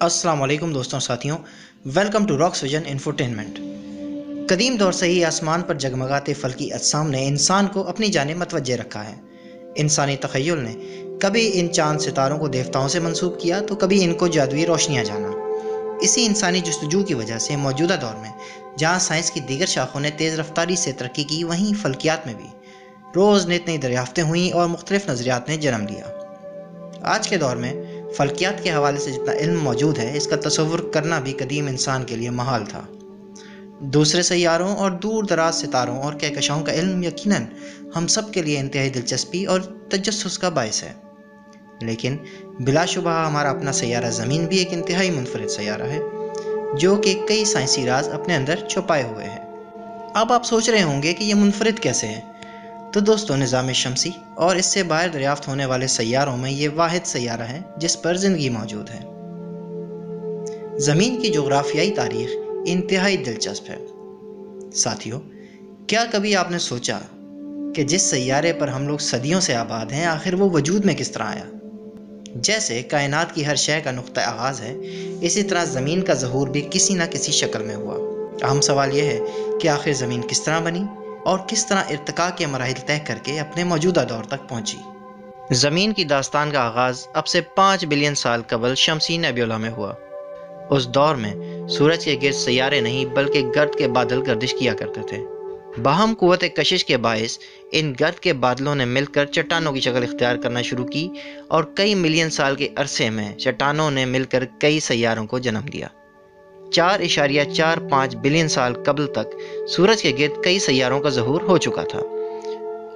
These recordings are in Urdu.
السلام علیکم دوستوں ساتھیوں، welcome to Rocks Vision Infotainment. قدیم دور سے ہی آسمان پر جگمگاتے فلکی اجسام نے انسان کو اپنی جانب متوجہ رکھا ہے۔ انسانی تخیل نے کبھی ان چاند ستاروں کو دیوتاؤں سے منسوب کیا تو کبھی ان کو جادوئی روشنیاں جانا۔ اسی انسانی جستجو کی وجہ سے موجودہ دور میں جہاں سائنس کی دیگر شاخوں نے تیز رفتاری سے ترقی کی، وہیں فلکیات میں بھی روز نئی نئی دریافتیں ہوئیں اور مختلف نظریات نے جنم لیا۔ آج کے دور میں فلکیات کے حوالے سے جتنا علم موجود ہے، اس کا تصور کرنا بھی قدیم انسان کے لیے محال تھا۔ دوسرے سیاروں اور دور دراز ستاروں اور کہکشاؤں کا علم یقیناً ہم سب کے لیے انتہائی دلچسپی اور تجسس کا باعث ہے، لیکن بلا شبہ ہمارا اپنا سیارہ زمین بھی ایک انتہائی منفرد سیارہ ہے جو کہ کئی سائنسی راز اپنے اندر چھپائے ہوئے ہیں۔ اب آپ سوچ رہے ہوں گے کہ یہ منفرد کیسے ہے؟ تو دوستوں، نظام شمسی اور اس سے باہر دریافت ہونے والے سیاروں میں یہ واحد سیارہ ہے جس پر زندگی موجود ہے۔ زمین کی جغرافیائی تاریخ انتہائی دلچسپ ہے۔ ساتھیوں، کیا کبھی آپ نے سوچا کہ جس سیارے پر ہم لوگ صدیوں سے آباد ہیں، آخر وہ وجود میں کس طرح آیا؟ جیسے کائنات کی ہر شے کا نقطہ آغاز ہے، اسی طرح زمین کا ظہور بھی کسی نہ کسی شکل میں ہوا۔ اہم سوال یہ ہے کہ آخر زمین کس طرح بنی اور کس طرح ارتقاء کے مراحل طے کر کے اپنے موجودہ دور تک پہنچی۔ زمین کی داستان کا آغاز اب سے 5 بلین سال قبل شمسی نیبیولا میں ہوا۔ اس دور میں سورج کے گرد سیارے نہیں بلکہ گرد کے بادل گردش کیا کرتے تھے۔ باہم قوت کشش کے باعث ان گرد کے بادلوں نے مل کر چٹانوں کی شکل اختیار کرنا شروع کی اور کئی ملین سال کے عرصے میں چٹانوں نے مل کر کئی سیاروں کو جنم دیا۔ 4.45 بلین سال قبل تک سورج کے گرد کئی سیاروں کا ظہور ہو چکا تھا۔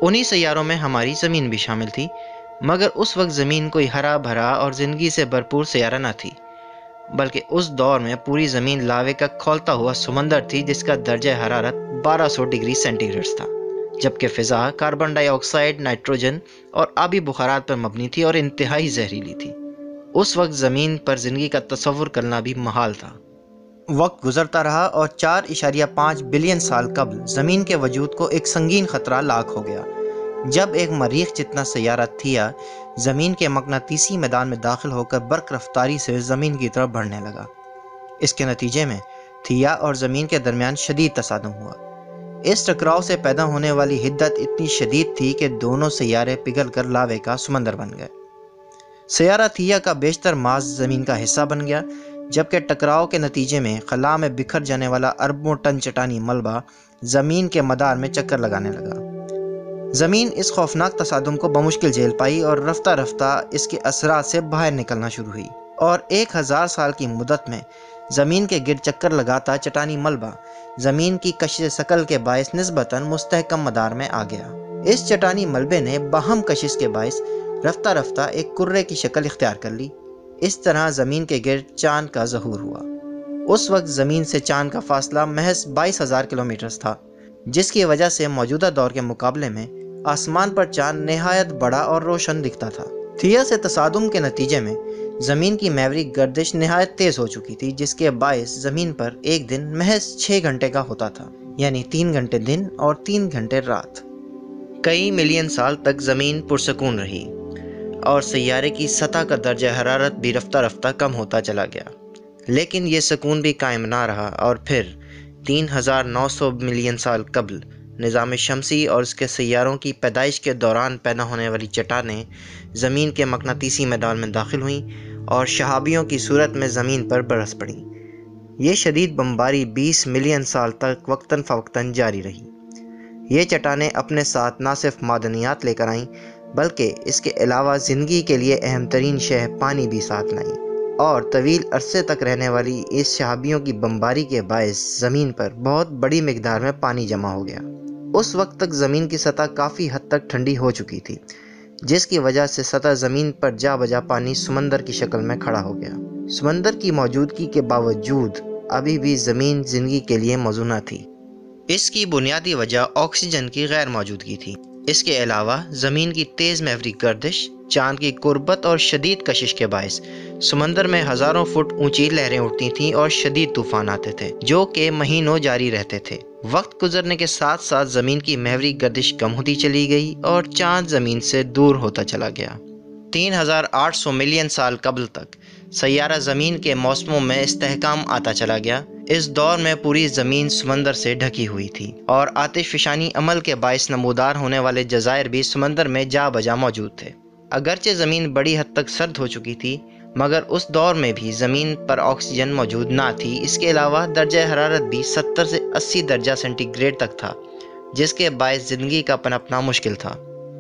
انہی سیاروں میں ہماری زمین بھی شامل تھی، مگر اس وقت زمین کوئی ہرا بھرا اور زندگی سے بھرپور سیارہ نہ تھی، بلکہ اس دور میں پوری زمین لاوے کا کھولتا ہوا سمندر تھی جس کا درجہ حرارت 1200 ڈگری سینٹی گریڈ تھا، جبکہ فضا کاربن ڈائی آکسائڈ، نائٹروجن اور آبی بخارات پر مبنی تھی اور انتہائی زہریلی تھی۔ اس وقت زمین پر زندگی کا تصور کرنا بھی محال تھا۔ وقت گزرتا رہا اور 4.5 بلین سال قبل زمین کے وجود کو ایک سنگین خطرہ لاحق ہو گیا، جب ایک مریخ جتنا سیارہ تھیا زمین کے مقناطیسی میدان میں داخل ہو کر برق رفتاری سے زمین کی طرف بڑھنے لگا۔ اس کے نتیجے میں تھیا اور زمین کے درمیان شدید تصادم ہوا۔ اس ٹکراؤ سے پیدا ہونے والی حدت اتنی شدید تھی کہ دونوں سیارے پگھل کر لاوے کا سمندر بن گئے۔ سیارہ تھیا کا بیشتر ماس زمین کا حصہ بن گیا، جبکہ ٹکراؤ کے نتیجے میں خلا میں بکھر جانے والا اربوں ٹن چٹانی ملبہ زمین کے مدار میں چکر لگانے لگا۔ زمین اس خوفناک تصادم کو بمشکل جھیل پائی اور رفتہ رفتہ اس کے اثرات سے باہر نکلنا شروع ہوئی، اور 1000 سال کی مدت میں زمین کے گرد چکر لگاتا چٹانی ملبہ زمین کی کشش ثقل کے باعث نسبتاً مستحکم مدار میں آ گیا۔ اس چٹانی ملبے نے باہم کشش کے باعث رفتہ رفتہ ایک کرے کی شکل اختیار کر لی۔ اس طرح زمین کے گرد چاند کا ظہور ہوا۔ اس وقت زمین سے چاند کا فاصلہ محض 22,000 کلومیٹر تھا، جس کی وجہ سے موجودہ دور کے مقابلے میں آسمان پر چاند نہایت بڑا اور روشن دکھتا تھا۔ تھیا سے تصادم کے نتیجے میں زمین کی محوری گردش نہایت تیز ہو چکی تھی، جس کے باعث زمین پر ایک دن محض 6 گھنٹے کا ہوتا تھا، یعنی 3 گھنٹے دن اور 3 گھنٹے رات۔ کئی ملین سال تک زمین پرسکون رہی اور سیارے کی سطح کا درجہ حرارت بھی رفتہ رفتہ کم ہوتا چلا گیا، لیکن یہ سکون بھی قائم نہ رہا، اور پھر 3900 ملین سال قبل نظام شمسی اور اس کے سیاروں کی پیدائش کے دوران پیدا ہونے والی چٹانیں زمین کے مقناطیسی میدان میں داخل ہوئیں اور شہابیوں کی صورت میں زمین پر برس پڑیں۔ یہ شدید بمباری 20 ملین سال تک وقتاً فوقتاً جاری رہی۔ یہ چٹانیں اپنے ساتھ نہ صرف معدنیات لے کر آئیں بلکہ اس کے علاوہ زندگی کے لیے اہم ترین شے پانی بھی ساتھ لائیں، اور طویل عرصے تک رہنے والی اس شہابیوں کی بمباری کے باعث زمین پر بہت بڑی مقدار میں پانی جمع ہو گیا۔ اس وقت تک زمین کی سطح کافی حد تک ٹھنڈی ہو چکی تھی، جس کی وجہ سے سطح زمین پر جا بجا پانی سمندر کی شکل میں کھڑا ہو گیا۔ سمندر کی موجودگی کے باوجود ابھی بھی زمین زندگی کے لیے موزوں نہ تھی۔ اس کی بنیادی وجہ آکسیجن کی غیر موجودگی تھی۔ اس کے علاوہ زمین کی تیز محوری گردش، چاند کی قربت اور شدید کشش کے باعث سمندر میں ہزاروں فٹ اونچی لہریں اٹھتی تھیں اور شدید طوفان آتے تھے جو کہ مہینوں جاری رہتے تھے۔ وقت گزرنے کے ساتھ ساتھ زمین کی محوری گردش کم ہوتی چلی گئی اور چاند زمین سے دور ہوتا چلا گیا۔ 3800 ملین سال قبل تک سیارہ زمین کے موسموں میں استحکام آتا چلا گیا۔ اس دور میں پوری زمین سمندر سے ڈھکی ہوئی تھی اور آتش فشانی عمل کے باعث نمودار ہونے والے جزائر بھی سمندر میں جا بجا موجود تھے۔ اگرچہ زمین بڑی حد تک سرد ہو چکی تھی، مگر اس دور میں بھی زمین پر آکسیجن موجود نہ تھی۔ اس کے علاوہ درجہ حرارت بھی 70 سے 80 درجہ سینٹی گریڈ تک تھا، جس کے باعث زندگی کا پنپنا مشکل تھا۔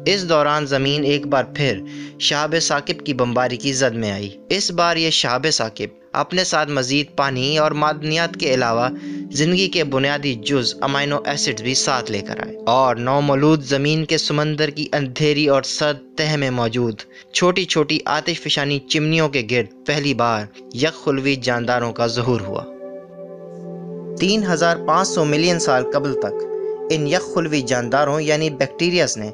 اس دوران زمین ایک بار پھر شہاب ثاقب کی بمباری کی زد میں آئی۔ اس بار یہ شہاب ثاقب اپنے ساتھ مزید پانی اور معدنیات کے علاوہ زندگی کے بنیادی جز امینو ایسڈز بھی ساتھ لے کر آئے، اور نومولود زمین کے سمندر کی اندھیری اور سرد تہہ میں موجود چھوٹی چھوٹی آتش فشانی چمنیوں کے گرد پہلی بار یک خلوی جانداروں کا ظہور ہوا۔ 3500 ملین سال قبل تک ان یک خلوی جانداروں یعنی بیکٹیریاز نے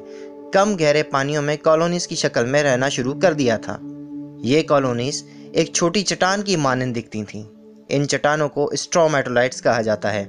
کم گہرے پانیوں میں کالونیز کی شکل میں رہنا شروع کر دیا تھا۔ یہ کالونیز ایک چھوٹی چٹان کی مانند دکھتی تھیں۔ ان چٹانوں کو اسٹرومیٹولائٹس کہا جاتا ہے۔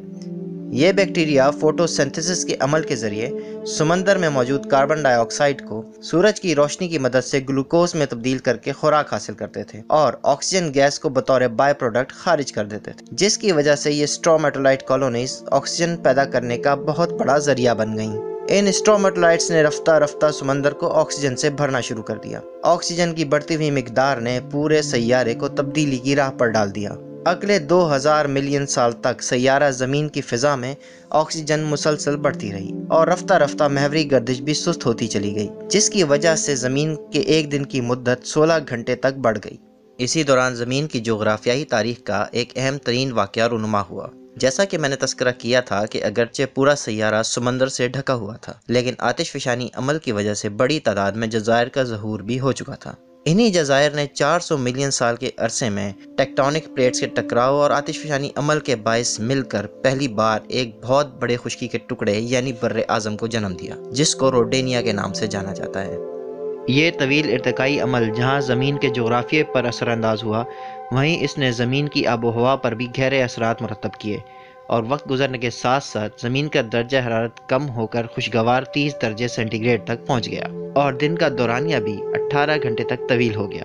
یہ بیکٹیریا فوٹو سینتھسس کے عمل کے ذریعے سمندر میں موجود کاربن ڈائی آکسائڈ کو سورج کی روشنی کی مدد سے گلوکوز میں تبدیل کر کے خوراک حاصل کرتے تھے اور آکسیجن گیس کو بطور بائی پروڈکٹ خارج کر دیتے تھے، جس کی وجہ سے یہ اسٹرومیٹولائٹ کالونیز آکسیجن پیدا کرنے کا بہت بڑا ذریعہ بن گئیں۔ ان اسٹرومیٹولائٹس نے رفتہ رفتہ سمندر کو آکسیجن سے بھرنا شروع کر دیا۔ آکسیجن کی بڑھتی ہوئی مقدار نے پورے سیارے کو تبدیلی کی راہ پر ڈال دیا۔ اگلے 2000 ملین سال تک سیارہ زمین کی فضا میں آکسیجن مسلسل بڑھتی رہی اور رفتہ رفتہ محوری گردش بھی سست ہوتی چلی گئی، جس کی وجہ سے زمین کے ایک دن کی مدت 16 گھنٹے تک بڑھ گئی۔ اسی دوران زمین کی جغرافیائی تاریخ کا ایک اہم ترین واقعہ رونما ہوا۔ جیسا کہ میں نے تذکرہ کیا تھا کہ اگرچہ پورا سیارہ سمندر سے ڈھکا ہوا تھا، لیکن آتش فشانی عمل کی وجہ سے بڑی تعداد میں جزائر کا ظہور بھی ہو چکا تھا۔ انہی جزائر نے 400 ملین سال کے عرصے میں ٹیکٹونک پلیٹس کے ٹکراؤ اور آتش فشانی عمل کے باعث مل کر پہلی بار ایک بہت بڑے خشکی کے ٹکڑے یعنی بر اعظم کو جنم دیا، جس کو روڈینیا کے نام سے جانا جاتا ہے۔ یہ طویل ارتقائی عمل جہاں زمین کے جغرافیے پر اثر انداز ہوا، وہیں اس نے زمین کی آب و ہوا پر بھی گہرے اثرات مرتب کیے، اور وقت گزرنے کے ساتھ ساتھ زمین کا درجہ حرارت کم ہو کر خوشگوار 30 درجے سینٹی گریڈ تک پہنچ گیا، اور دن کا دورانیہ بھی 18 گھنٹے تک طویل ہو گیا۔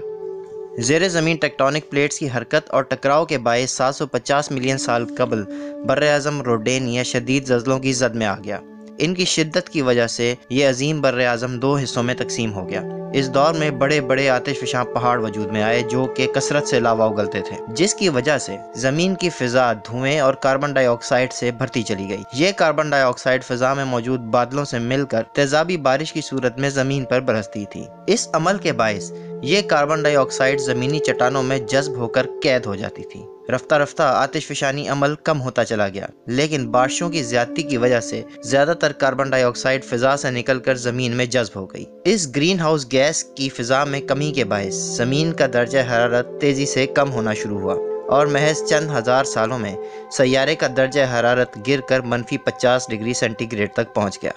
زیر زمین ٹیکٹونک پلیٹس کی حرکت اور ٹکراؤ کے باعث 750 ملین سال قبل بر اعظم روڈینیا شدید زلزلوں کی زد میں آ گیا۔ ان کی شدت کی وجہ سے یہ عظیم بر اعظم 2 حصوں میں تقسیم ہو گیا۔ اس دور میں بڑے بڑے آتش فشاں پہاڑ وجود میں آئے جو کہ کثرت سے لاوا اگلتے تھے، جس کی وجہ سے زمین کی فضا دھوئیں اور کاربن ڈائی آکسائڈ سے بھرتی چلی گئی۔ یہ کاربن ڈائی آکسائڈ فضا میں موجود بادلوں سے مل کر تیزابی بارش کی صورت میں زمین پر برستی تھی۔ اس عمل کے باعث یہ کاربن ڈائی آکسائڈ زمینی چٹانوں میں جذب ہو کر قید ہو جاتی تھی۔ رفتہ رفتہ آتش فشانی عمل کم ہوتا چلا گیا، لیکن بارشوں کی زیادتی کی وجہ سے زیادہ تر کاربن ڈائی آکسائڈ فضا سے نکل کر زمین میں جذب ہو گئی۔ اس گرین ہاؤس گیس کی فضا میں کمی کے باعث زمین کا درجہ حرارت تیزی سے کم ہونا شروع ہوا، اور محض چند ہزار سالوں میں سیارے کا درجہ حرارت گر کر -50 ڈگری سینٹی گریڈ تک پہنچ گیا،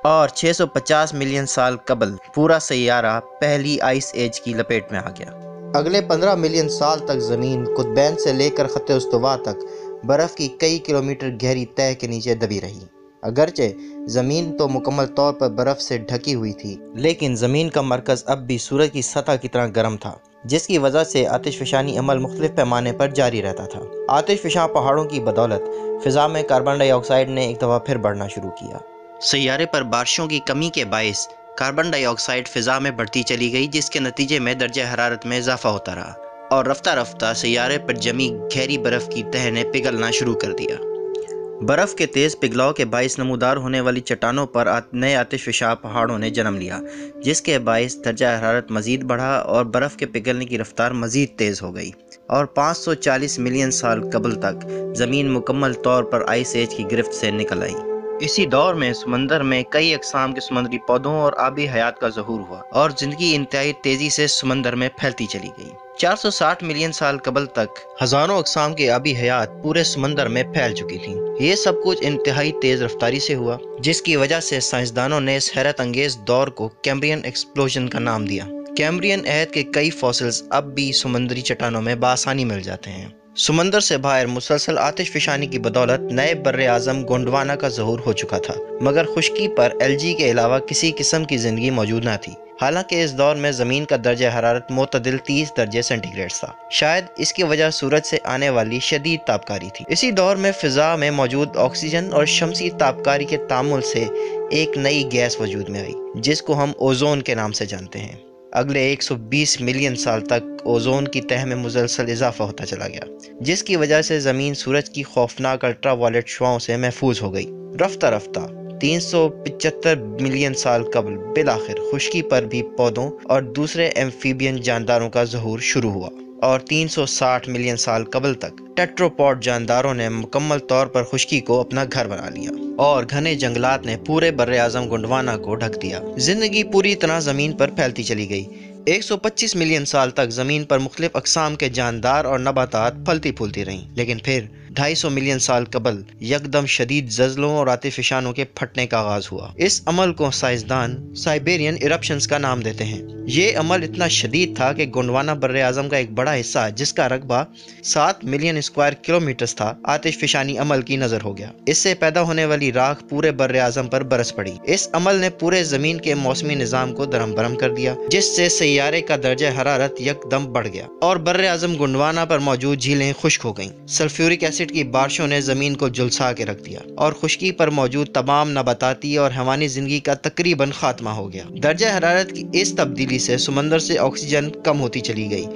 اور 650 ملین سال قبل پورا سیارہ پہلی آئس ایج کی لپیٹ میں آ گیا۔ اگلے 15 ملین سال تک زمین قطبین سے لے کر خط استوا تک برف کی کئی کلومیٹر گہری تہہ کے نیچے دبی رہی۔ اگرچہ زمین تو مکمل طور پر برف سے ڈھکی ہوئی تھی، لیکن زمین کا مرکز اب بھی سورج کی سطح کی طرح گرم تھا، جس کی وجہ سے آتش فشانی عمل مختلف پیمانے پر جاری رہتا تھا۔ آتش فشاں پہاڑوں کی بدولت فضا میں کاربن ڈائی آکسائڈ نے ایک دفعہ پھر بڑھنا شروع کیا۔ سیارے پر بارشوں کی کمی کے باعث کاربن ڈائی آکسائڈ فضا میں بڑھتی چلی گئی، جس کے نتیجے میں درجہ حرارت میں اضافہ ہوتا رہا، اور رفتہ رفتہ سیارے پر جمی گہری برف کی تہہ نے پگھلنا شروع کر دیا۔ برف کے تیز پگھلاؤ کے باعث نمودار ہونے والی چٹانوں پر نئے آتش فشاں پہاڑوں نے جنم لیا، جس کے باعث درجہ حرارت مزید بڑھا اور برف کے پگھلنے کی رفتار مزید تیز ہو گئی، اور 540 ملین سال قبل تک زمین مکمل طور پر آئس ایج کی گرفت سے نکل آئی۔ اسی دور میں سمندر میں کئی اقسام کے سمندری پودوں اور آبی حیات کا ظہور ہوا، اور زندگی انتہائی تیزی سے سمندر میں پھیلتی چلی گئی۔ 460 ملین سال قبل تک ہزاروں اقسام کے آبی حیات پورے سمندر میں پھیل چکی تھیں۔ یہ سب کچھ انتہائی تیز رفتاری سے ہوا، جس کی وجہ سے سائنسدانوں نے اس حیرت انگیز دور کو کیمبرین ایکسپلوژن کا نام دیا۔ کیمبرین عہد کے کئی فوسلز اب بھی سمندری چٹانوں میں بآسانی مل جاتے ہیں۔ سمندر سے باہر مسلسل آتش فشانی کی بدولت نئے بر اعظم گونڈوانا کا ظہور ہو چکا تھا، مگر خشکی پر LG کے علاوہ کسی قسم کی زندگی موجود نہ تھی۔ حالانکہ اس دور میں زمین کا درجہ حرارت معتدل 30 درجے سینٹی گریڈ تھا۔ شاید اس کی وجہ سورج سے آنے والی شدید تابکاری تھی۔ اسی دور میں فضا میں موجود آکسیجن اور شمسی تابکاری کے تعامل سے ایک نئی گیس وجود میں آئی، جس کو ہم اوزون کے نام سے جانتے ہیں۔ اگلے 120 ملین سال تک اوزون کی تہہ میں مسلسل اضافہ ہوتا چلا گیا، جس کی وجہ سے زمین سورج کی خوفناک الٹرا وائلٹ شعاؤں سے محفوظ ہو گئی۔ رفتہ رفتہ 375 ملین سال قبل بالآخر خشکی پر بھی پودوں اور دوسرے ایمفیبین جانداروں کا ظہور شروع ہوا، اور 360 ملین سال قبل تک ٹیٹروپوڈ جانداروں نے مکمل طور پر خشکی کو اپنا گھر بنا لیا، اور گھنے جنگلات نے پورے بر اعظم گونڈوانا کو ڈھک دیا۔ زندگی پوری طرح زمین پر پھیلتی چلی گئی۔ 125 ملین سال تک زمین پر مختلف اقسام کے جاندار اور نباتات پھلتی پھولتی رہیں، لیکن پھر 250 ملین سال قبل یکدم شدید زلزلوں اور آتش فشانوں کے پھٹنے کا آغاز ہوا۔ اس عمل کو سائنسدان سائبیرین ایرپشنز کا نام دیتے ہیں۔ یہ عمل اتنا شدید تھا کہ گونڈوانا بر اعظم کا ایک بڑا حصہ، جس کا رقبہ 7 ملین اسکوائر کلومیٹرز تھا، آتش فشانی عمل کی نظر ہو گیا۔ اس سے پیدا ہونے والی راکھ پورے بر اعظم پر برس پڑی۔ اس عمل نے پورے زمین کے موسمی نظام کو درہم برہم کر دیا، جس سے سیارے کا درجہ حرارت یکدم بڑھ گیا اور بر اعظم گونڈوانا پر موجود جھیلیں خشک ہو گئیں۔ سلفیورک ایسڈ کی بارشوں نے زمین کو جھلسا کے رکھ دیا، اور خشکی پر موجود تمام نباتاتی اور حیوانی زندگی کا تقریباً خاتمہ ہو گیا۔ درجہ حرارت کی اس تبدیلی سے سمندر سے آکسیجن کم ہوتی چلی گئی،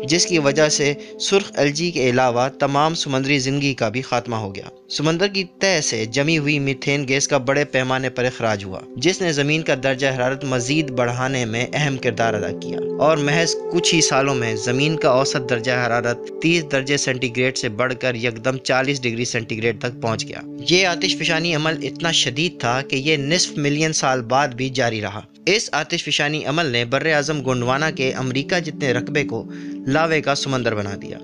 جس کی وجہ سے سرخ LG کے علاوہ تمام سمندری زندگی کا بھی خاتمہ ہو گیا۔ سمندر کی تہہ سے جمی ہوئی میتھین گیس کا بڑے پیمانے پر اخراج ہوا، جس نے زمین کا درجہ حرارت مزید بڑھانے میں اہم کردار ادا کیا، اور محض کچھ ہی سالوں میں زمین کا اوسط درجہ حرارت 30 درجے سینٹی گریڈ سے بڑھ کر یکدم 40 ڈگری سینٹی گریڈ تک پہنچ گیا۔ یہ آتش فشانی عمل اتنا شدید تھا کہ یہ نصف ملین سال بعد بھی جاری رہا۔ اس آتش فشانی عمل نے بر اعظم گونڈوانا کے امریکہ جتنے رقبے کو لاوے کا سمندر بنا دیا۔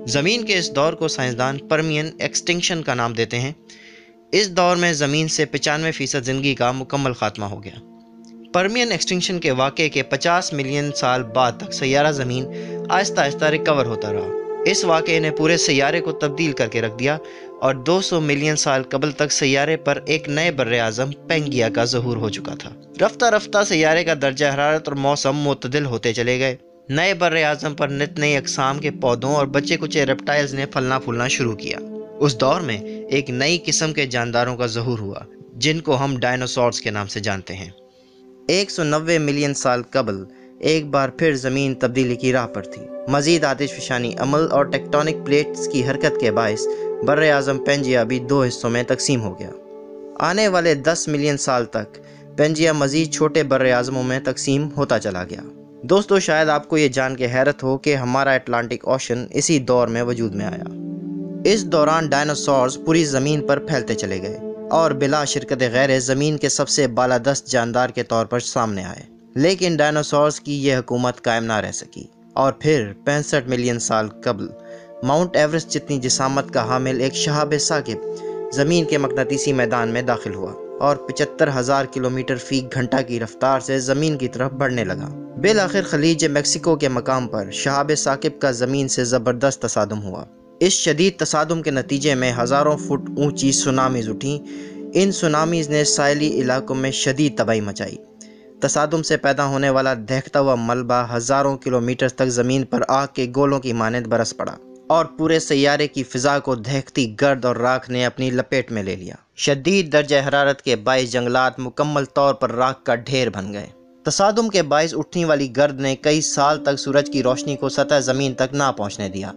زمین کے اس دور کو سائنسدان پرمین ایکسٹنکشن کا نام دیتے ہیں۔ اس دور میں زمین سے 95% زندگی کا مکمل خاتمہ ہو گیا۔ پرمین ایکسٹنکشن کے واقعے کے 50 ملین سال بعد تک سیارہ زمین آہستہ آہستہ ریکور ہوتا رہا۔ اس واقعے نے پورے سیارے کو تبدیل کر کے رکھ دیا، اور 200 ملین سال قبل تک سیارے پر ایک نئے بر اعظم پینگیا کا ظہور ہو چکا تھا۔ رفتہ رفتہ سیارے کا درجہ حرارت اور موسم معتدل ہوتے چلے گئے۔ نئے بر اعظم پر نت نئی اقسام کے پودوں اور بچے کچے ریپٹائلز نے پھلنا پھولنا شروع کیا۔ اس دور میں ایک نئی قسم کے جانداروں کا ظہور ہوا، جن کو ہم ڈائنوسورز کے نام سے جانتے ہیں۔ 190 ملین سال قبل ایک بار پھر زمین تبدیلی کی راہ پر تھی۔ مزید آتش فشانی عمل اور ٹیکٹونک پلیٹس کی حرکت کے باعث بر اعظم پینجیا بھی 2 حصوں میں تقسیم ہو گیا۔ آنے والے 10 ملین سال تک پینجیا مزید چھوٹے بر اعظموں میں تقسیم ہوتا چلا گیا۔ دوستو، شاید آپ کو یہ جان کے حیرت ہو کہ ہمارا اٹلانٹک اوشن اسی دور میں وجود میں آیا۔ اس دوران ڈائنوسورز پوری زمین پر پھیلتے چلے گئے، اور بلا شرکت غیر زمین کے سب سے بالادست جاندار کے طور پر سامنے آئے۔ لیکن ڈائنوسورز کی یہ حکومت قائم نہ رہ سکی، اور پھر 65 ملین سال قبل ماؤنٹ ایورسٹ جتنی جسامت کا حامل ایک شہاب ثاقب زمین کے مقناطیسی میدان میں داخل ہوا، اور 75,000 کلومیٹر فی گھنٹہ کی رفتار سے زمین کی طرف بڑھنے لگا۔ بالآخر خلیج میکسیکو کے مقام پر شہاب ثاقب کا زمین سے زبردست تصادم ہوا۔ اس شدید تصادم کے نتیجے میں ہزاروں فٹ اونچی سونامیز اٹھیں۔ ان سونامیز نے ساحلی علاقوں میں شدید تباہی مچائی۔ تصادم سے پیدا ہونے والا دہکتا ہوا ملبہ ہزاروں کلومیٹر تک زمین پر آگ کے گولوں کی مانند برس پڑا، اور پورے سیارے کی فضا کو دہکتی گرد اور راکھ نے اپنی لپیٹ میں لے لیا۔ شدید درجہ حرارت کے باعث جنگلات مکمل طور پر راکھ کا ڈھیر بن گئے۔ تصادم کے باعث اٹھنے والی گرد نے کئی سال تک سورج کی روشنی کو سطح زمین تک نہ پہنچنے دیا،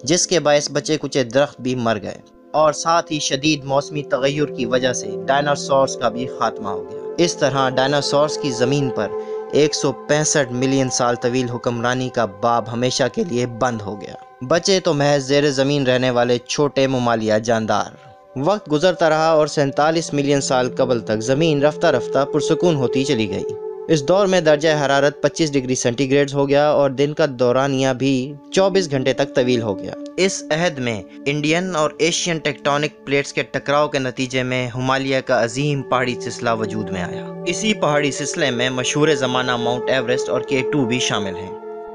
جس کے باعث بچے کچے درخت بھی مر گئے، اور ساتھ ہی شدید موسمی تغیر کی وجہ سے ڈائناسورز کا بھی خاتمہ ہو گیا۔ اس طرح ڈائناسورز کی زمین پر 165 ملین سال طویل حکمرانی کا باب ہمیشہ کے لیے بند ہو گیا۔ بچے تو محض زیر زمین رہنے والے چھوٹے ممالیہ جاندار۔ وقت گزرتا رہا، اور 47 ملین سال قبل تک زمین رفتہ رفتہ پرسکون ہوتی چلی گئی۔ اس دور میں درجہ حرارت 25 ڈگری سینٹی گریڈ ہو گیا، اور دن کا دورانیہ بھی 24 گھنٹے تک طویل ہو گیا۔ اس عہد میں انڈین اور ایشین ٹیکٹونک پلیٹس کے ٹکراؤ کے نتیجے میں ہمالیہ کا عظیم پہاڑی سلسلہ وجود میں آیا۔ اسی پہاڑی سلسلے میں مشہور زمانہ ماؤنٹ ایورسٹ اور K2 بھی شامل ہیں۔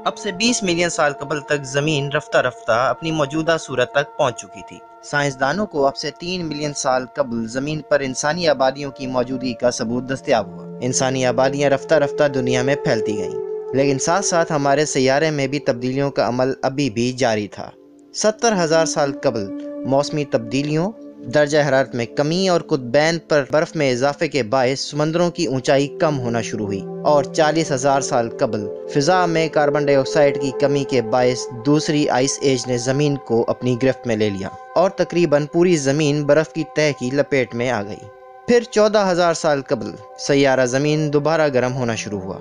اب سے 20 ملین سال قبل تک زمین رفتہ رفتہ اپنی موجودہ صورت تک پہنچ چکی تھی۔ سائنسدانوں کو اب سے 3 ملین سال قبل زمین پر انسانی آبادیوں کی موجودگی کا ثبوت دستیاب ہوا۔ انسانی آبادیاں رفتہ رفتہ دنیا میں پھیلتی گئیں، لیکن ساتھ ساتھ ہمارے سیارے میں بھی تبدیلیوں کا عمل ابھی بھی جاری تھا۔ 70,000 سال قبل موسمی تبدیلیوں، درجہ حرارت میں کمی اور قطبین پر برف میں اضافے کے باعث سمندروں کی اونچائی کم ہونا شروع ہوئی، اور 40,000 سال قبل فضا میں کاربن ڈائی آکسائیڈ کی کمی کے باعث دوسری آئس ایج نے زمین کو اپنی گرفت میں لے لیا اور تقریباً پوری زمین برف کی تہہ کی لپیٹ میں آ گئی۔ پھر 14,000 سال قبل سیارہ زمین دوبارہ گرم ہونا شروع ہوا،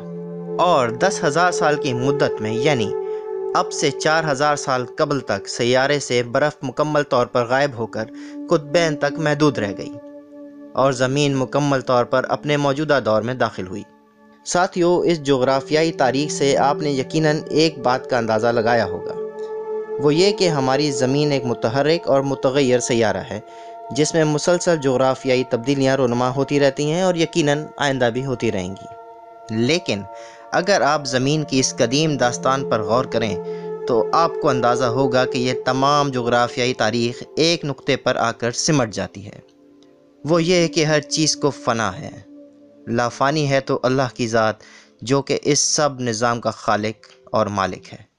اور 10,000 سال کی مدت میں یعنی اب سے 4,000 سال قبل تک سیارے سے برف مکمل طور پر غائب ہو کر قطبین تک محدود رہ گئی، اور زمین مکمل طور پر اپنے موجودہ دور میں داخل ہوئی۔ ساتھیو، اس جغرافیائی تاریخ سے آپ نے یقیناً ایک بات کا اندازہ لگایا ہوگا، وہ یہ کہ ہماری زمین ایک متحرک اور متغیر سیارہ ہے جس میں مسلسل جغرافیائی تبدیلیاں رونما ہوتی رہتی ہیں اور یقیناً آئندہ بھی ہوتی رہیں گی۔ لیکن اگر آپ زمین کی اس قدیم داستان پر غور کریں تو آپ کو اندازہ ہوگا کہ یہ تمام جغرافیائی تاریخ ایک نقطے پر آ کر سمٹ جاتی ہے، وہ یہ کہ ہر چیز کو فنا ہے، لا فانی ہے تو اللہ کی ذات، جو کہ اس سب نظام کا خالق اور مالک ہے۔